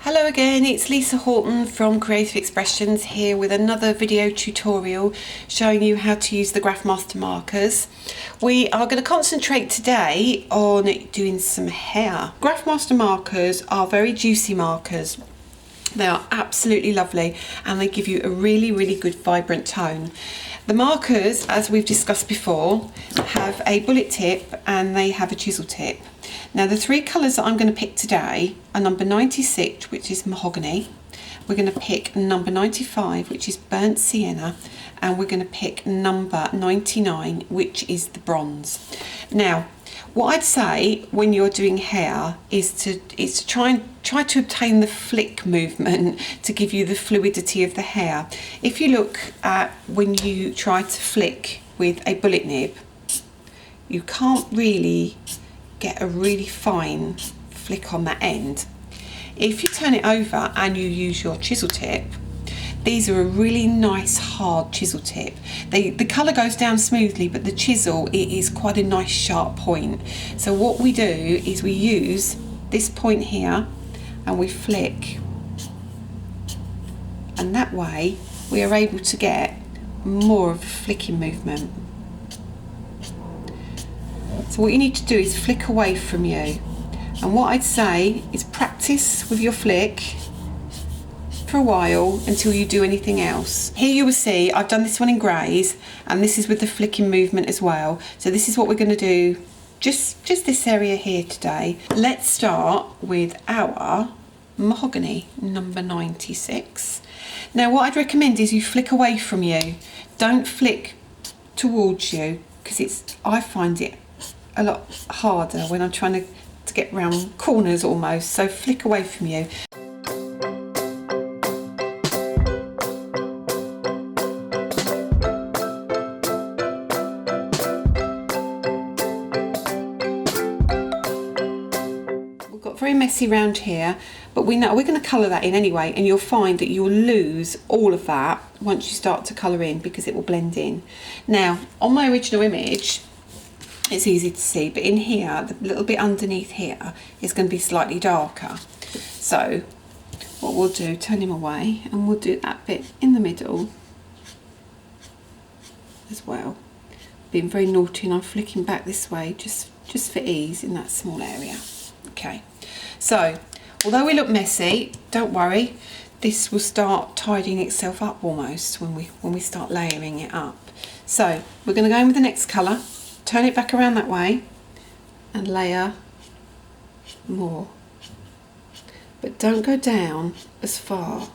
Hello again, it's Lisa Horton from Creative Expressions here with another video tutorial showing you how to use the Graphmaster markers. We are going to concentrate today on doing some hair. Graphmaster markers are very juicy markers. They are absolutely lovely and they give you a really good vibrant tone. The markers, as we've discussed before, have a bullet tip and they have a chisel tip. Now the three colours that I'm going to pick today are number 96, which is mahogany. We're going to pick number 95, which is burnt sienna, and we're going to pick number 99, which is the bronze. Now, what I'd say when you're doing hair is to try to obtain the flick movement to give you the fluidity of the hair. If you look at when you try to flick with a bullet nib, you can't really get a really fine flick on that end. If you turn it over and you use your chisel tip, these are a really nice hard chisel tip. The colour goes down smoothly, but the chisel, it is quite a nice sharp point. So what we do is we use this point here and we flick, and that way we are able to get more of a flicking movement. So what you need to do is flick away from you, and what I'd say is practice with your flick for a while until you do anything else. Here you will see I've done this one in greys, and this is with the flicking movement as well. So this is what we're going to do just this area here today. Let's start with our mahogany, number 96. Now what I'd recommend is you flick away from you. Don't flick towards you, because I find it a lot harder when I'm trying to get round corners almost. So flick away from you. We've got very messy round here, but we know we're going to colour that in anyway, and you'll find that you'll lose all of that once you start to colour in, because it will blend in. Now on my original image it's easy to see, but in here, the little bit underneath here is going to be slightly darker. So what we'll do, turn him away, and we'll do that bit in the middle as well. Being very naughty, and I'm flicking back this way just for ease in that small area. Okay, so although we look messy, don't worry, this will start tidying itself up almost when we start layering it up. So we're going to go in with the next colour. Turn it back around that way and layer more, but don't go down as far.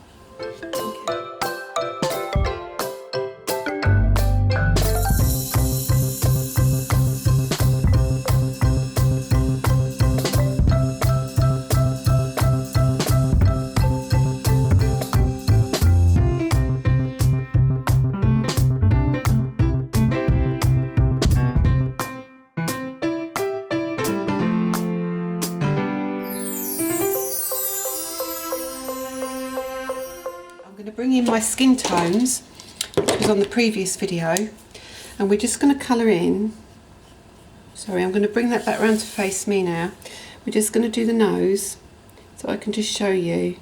Bring in my skin tones, which was on the previous video, and we're just going to colour in. Sorry, I'm going to bring that back round to face me now. We're just going to do the nose, so I can just show you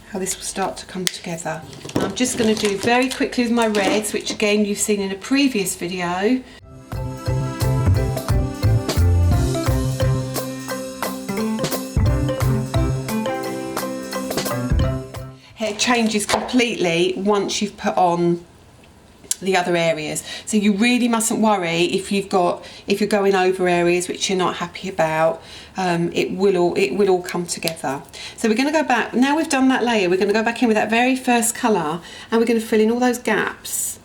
how this will start to come together. And I'm just going to do very quickly with my reds, which again you've seen in a previous video. Hair changes completely once you've put on the other areas, so you really mustn't worry if you're going over areas which you're not happy about. It will all come together. So we're going to go back now. We've done that layer, we're going to go back in with that very first colour, and we're going to fill in all those gaps.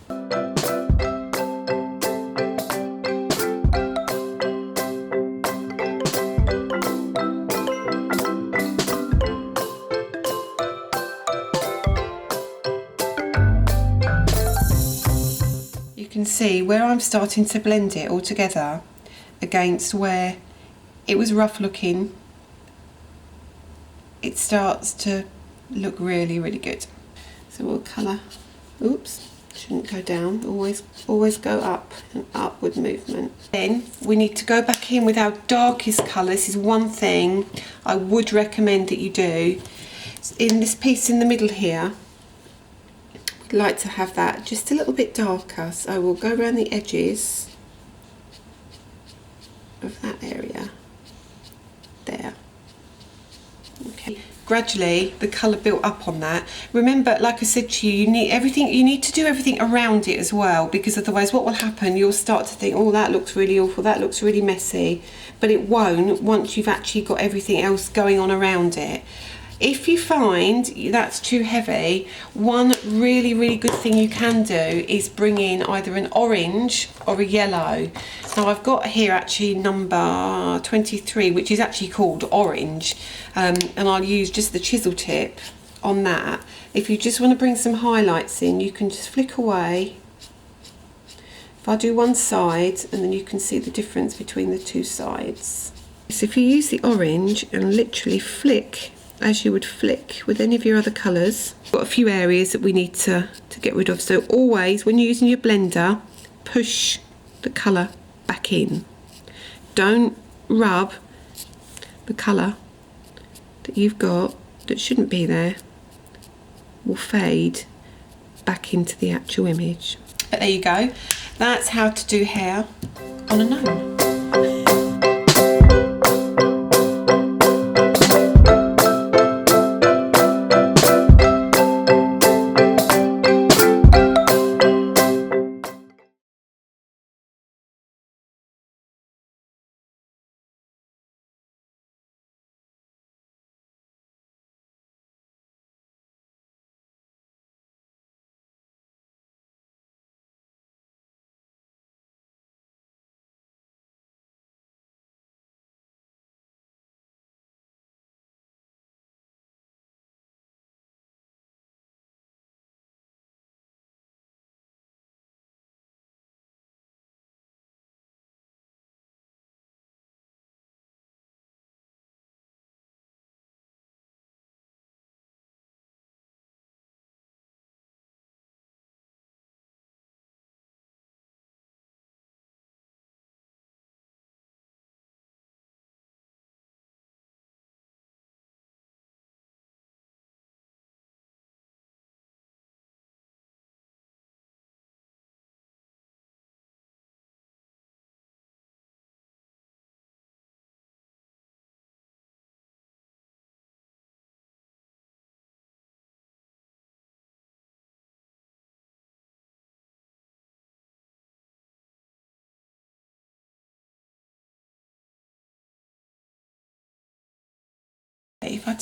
You can see where I'm starting to blend it all together against where it was rough looking. It starts to look really good. So we'll colour, oops, Shouldn't go down, always go up, an upward movement. Then we need to go back in with our darkest colour. This is one thing I would recommend that you do. In this piece in the middle here, we'd like to have that just a little bit darker, so we'll go around the edges of that area there. Okay, gradually the colour built up on that. Remember, like I said to you, you need to do everything around it as well, because otherwise what will happen, you'll start to think, oh, that looks really awful, that looks really messy, but it won't once you've actually got everything else going on around it. If you find that's too heavy, one really good thing you can do is bring in either an orange or a yellow. Now I've got here actually number 23, which is actually called orange, and I'll use just the chisel tip on that. If you just want to bring some highlights in, you can just flick away. If I do one side, and then you can see the difference between the two sides. So if you use the orange and literally flick as you would flick with any of your other colours. Got a few areas that we need to get rid of, so always when you're using your blender, push the colour back in. Don't rub the colour that you've got that shouldn't be there, will fade back into the actual image. But there you go, that's how to do hair on a gnome. If I